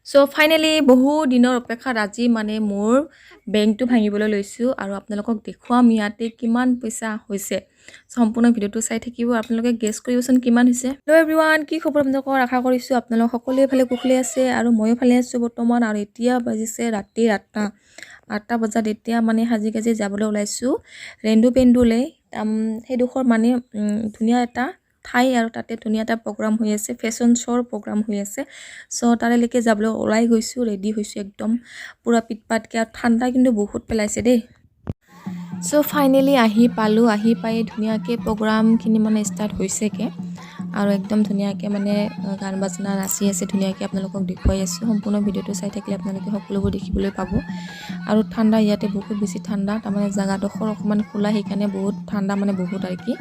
So finally বহু দিনৰ অপেক্ষাত আজি মানে মোৰ বেংকটো ভাঙিবলৈ লৈছোঁ আৰু আপোনালোকক দেখুৱাম ইয়াতে কিমান পইচা হৈছে। সম্পূৰ্ণ ভিডিঅ'টো চাই থাকিব, আপোনালোকে গেছ কৰিবচোন কিমান হৈছে। হেল্ল' এভৰিৱান, কি খবৰ আপোনালোকৰ? আশা কৰিছোঁ আপোনালোক সকলোৱে ভালে কুশলে আছে আৰু ময়ো ভালে আছোঁ বৰ্তমান। আৰু এতিয়া বাজিছে ৰাতি 8টা বজাত। এতিয়া মানে সাজি কাজি যাবলৈ ওলাইছোঁ ৰেন্দু পেণ্ডুলৈ। সেইডোখৰ মানে ধুনীয়া এটা ঠাই আৰু তাতে ধুনীয়া এটা প্ৰগ্ৰাম হৈ আছে, ফেশ্বন শ্ব'ৰ প্ৰগ্ৰাম হৈ আছে। চ' তালৈকে যাবলৈ ওলাই গৈছোঁ, ৰেডি হৈছোঁ একদম পূৰা পিটপাটকৈ। আৰু ঠাণ্ডা কিন্তু বহুত পেলাইছে দেই। চ' ফাইনেলি আহি পালোঁ, আহি পাই ধুনীয়াকৈ প্ৰগ্ৰামখিনি মানে ষ্টাৰ্ট হৈছেগৈ আৰু একদম ধুনীয়াকৈ মানে গান বাজনা নাচি আছে ধুনীয়াকৈ। আপোনালোকক দেখুৱাই আছোঁ, সম্পূৰ্ণ ভিডিঅ'টো চাই থাকিলে আপোনালোকে সকলোবোৰ দেখিবলৈ পাব। আৰু ঠাণ্ডা ইয়াতে বহুত বেছি ঠাণ্ডা, তাৰমানে জেগাডোখৰ অকণমান খোলা, সেইকাৰণে বহুত ঠাণ্ডা মানে বহুত আৰু কি।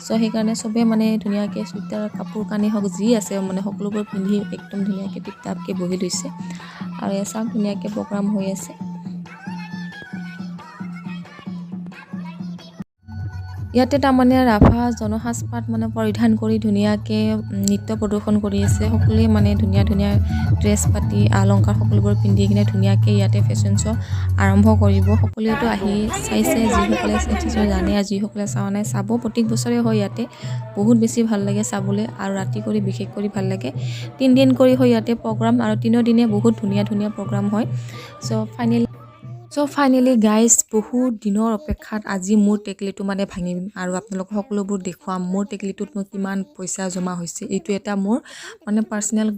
চ' সেইকাৰণে চবেই মানে ধুনীয়াকৈ চুইটাৰ কাপোৰ কানি হওক যি আছে মানে সকলোবোৰ পিন্ধি একদম ধুনীয়াকৈ টিপটাপকৈ বহি লৈছে। আৰু এয়া চাওক ধুনীয়াকৈ প্ৰগ্ৰাম হৈ আছে। ইয়াতে তাৰমানে ৰাভা জনসাজপাত মানে পৰিধান কৰি ধুনীয়াকৈ নৃত্য প্ৰদৰ্শন কৰি আছে। সকলোৱে মানে ধুনীয়া ধুনীয়া ড্ৰেছ পাতি অলংকাৰ সকলোবোৰ পিন্ধি কিনে ধুনীয়াকৈ ইয়াতে ফেশ্বন শ্ব' আৰম্ভ কৰিব। সকলোৱেতো আহি চাইছে, যিসকলে চাইছে জানে, আৰু যিসকলে চোৱা নাই চাব। প্ৰত্যেক বছৰে হয় ইয়াতে, বহুত বেছি ভাল লাগে চাবলৈ। আৰু ৰাতি কৰি বিশেষ কৰি ভাল লাগে। 3 দিন কৰি হয় ইয়াতে প্ৰগ্ৰাম, আৰু 3 দিনে বহুত ধুনীয়া ধুনীয়া প্ৰগ্ৰাম হয়। চ' ফাইনেলি গাইজ, বহুত দিনৰ অপেক্ষাত আজি মোৰ টেকেলিটো মানে ভাঙিম আৰু আপোনালোকক সকলোবোৰ দেখুৱাম। মোৰ টেকেলিটোত মোৰ কিমান পইচা জমা হৈছে। এইটো এটা মোৰ মানে পাৰ্চনেল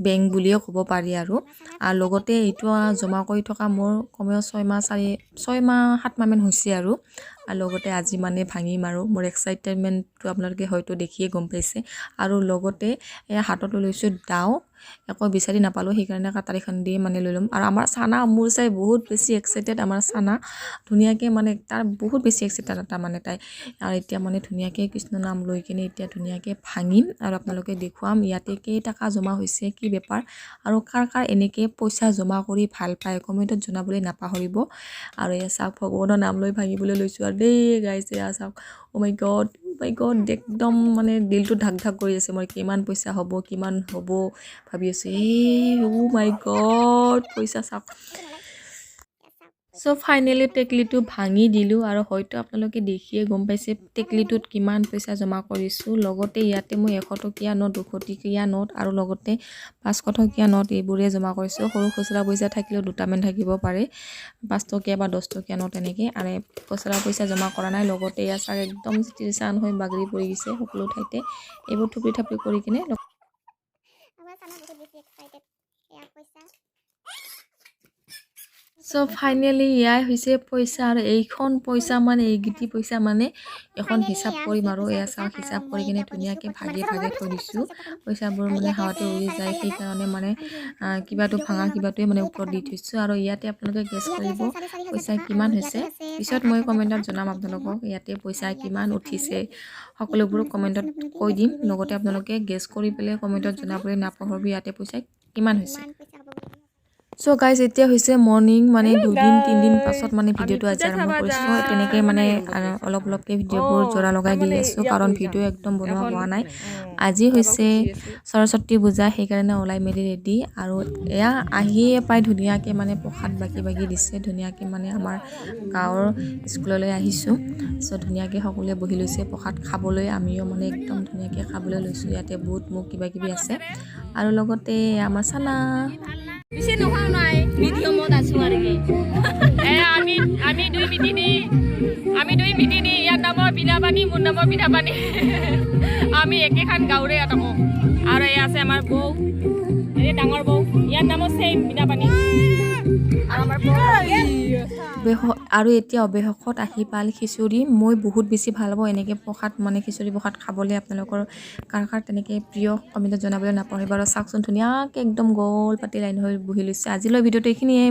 বেংক বুলিয়ে ক'ব পাৰি। আৰু লগতে এইটো জমা কৰি থকা মোৰ কমেও 6 মাহ 7 মাহমান হৈছে। আৰু লগতে আজি মানে ভাঙিম আৰু মোৰ এক্সাইটেডমেণ্টটো আপোনালোকে হয়তো দেখিয়ে গম পাইছে। আৰু লগতে হাতত লৈছোঁ দাও, একো বিচাৰি নাপালোঁ, সেইকাৰণে কাটাৰীখন দি মানে লৈ ল'ম। আৰু আমাৰ চানা মোৰ চাই বহুত বেছি এক্সাইটেড। আমাৰ চানা ধুনীয়াকৈ মানে তাৰ বহুত বেছি এক্সাইটেড তাৰমানে তাই। আৰু এতিয়া মানে ধুনীয়াকৈ কৃষ্ণ নাম লৈ কিনে এতিয়া ধুনীয়াকৈ ভাঙিম আৰু আপোনালোকে দেখুৱাম ইয়াতে কেইটকা জমা হৈছে, কি বেপাৰ, আৰু কাৰ কাৰ এনেকৈ পইচা জমা কৰি ভাল পায় কমেণ্টত জনাবলৈ নাপাহৰিব। আৰু এয়া চাওক, ভগৱানৰ নাম লৈ ভাঙিবলৈ লৈছোঁ আৰু দেই গাইজ। এয়া চাওক, অ' মাই গড একদম মানে দিলটো ধাক ধাক কৰি আছে। মই কিমান পইচা হ'ব কিমান হ'ব ভাবি আছোঁ। অ' মাই গড, পইচা চাওক। চ' ফাইনেলি টেকলিটো ভাঙি দিলোঁ। আৰু হয়তো আপোনালোকে দেখিয়ে গম পাইছে টেকলিটোত কিমান পইচা জমা কৰিছোঁ। লগতে ইয়াতে মই 100 টকীয়া নোট, 200 টকীয়া নোট আৰু লগতে 500 টকীয়া নোট এইবোৰে জমা কৰিছোঁ। সৰু খুচুৰা পইচা থাকিলেও দুটামান থাকিব পাৰে, 5 টকীয়া বা 10 টকীয়া নোট এনেকৈ। আৰু খুচুৰা পইচা জমা কৰা নাই। লগতে ইয়াৰ চাগ একদম ত্ৰিচান হৈ বাগৰি পৰি গৈছে সকলো ঠাইতে। এইবোৰ থুপি থাপি কৰি কিনে চ' ফাইনেলি এয়াই হৈছে পইচা। আৰু এইখন পইচা মানে এইগিটি পইচা মানে এখন হিচাপ কৰিম। আৰু এয়া চাওক, হিচাপ কৰি কিনে ধুনীয়াকৈ ভাগে ভাগে থৈ দিছোঁ। পইচাবোৰ মানে হাৱাতে উৰি যায়, সেইকাৰণে মানে কিবাটো ভাঙা কিবাটোৱে মানে ওপৰত দি থৈছোঁ। আৰু ইয়াতে আপোনালোকে গেছ কৰিব পইচা কিমান হৈছে। পিছত মই কমেণ্টত জনাম আপোনালোকক ইয়াতে পইচা কিমান উঠিছে, সকলোবোৰ কমেণ্টত কৈ দিম। লগতে আপোনালোকে গেছ কৰি পেলাই কমেণ্টত জনাবলৈ নাপাহৰিব ইয়াতে পইচা কিমান হৈছে। চ' গাইজ, এতিয়া হৈছে মৰ্ণিং, মানে 2-3 দিন পাছত মানে ভিডিঅ'টো আজি আৰম্ভ কৰিছোঁ। তেনেকৈ মানে অলপ অলপকৈ ভিডিঅ'বোৰ জোৰা লগাই দি আছোঁ, কাৰণ ভিডিঅ' একদম বনোৱা হোৱা নাই। আজি হৈছে সৰস্বতী পূজা, সেইকাৰণে ওলাই মেলি ৰেডি। আৰু এয়া আহিয়ে পাই ধুনীয়াকৈ মানে প্ৰসাদ বাকি দিছে ধুনীয়াকৈ। মানে আমাৰ গাঁৱৰ স্কুললৈ আহিছোঁ। চ' ধুনীয়াকৈ সকলোৱে বহি লৈছে প্ৰসাদ খাবলৈ। আমিও মানে একদম ধুনীয়াকৈ খাবলৈ লৈছোঁ। ইয়াতে বুট মুগ কিবাকিবি আছে। আৰু লগতে আমাৰ চানা বেছি নোখোৱা নাই, মিডিয়ামত আছোঁ আৰু কি। আমি দুই মিতিনি, ইয়াৰ নামৰ বিনাপানী, মোৰ নামৰ বিনাপানী। আমি একেখন গাঁৱৰে থাকোঁ। আৰু এই আছে আমাৰ বৌ, এই ডাঙৰ বৌ, ইয়াৰ নামৰ ছেইম বিনাপানী। আৰু এতিয়া অৱশেষত আহি পাল খিচুৰি। মই বহুত বেছি ভাল পাওঁ এনেকৈ প্ৰসাদ, মানে খিচুৰি প্ৰসাদ খাবলৈ। আপোনালোকৰ কাৰ কাৰ তেনেকৈ প্ৰিয় কমেণ্টত জনাবলৈ নাপাহৰিব। আৰু চাওকচোন ধুনীয়াকৈ একদম গ'ল পাতি লাইন হৈ বহি লৈছে। আজিলৈ ভিডিঅ'টো এইখিনিয়ে।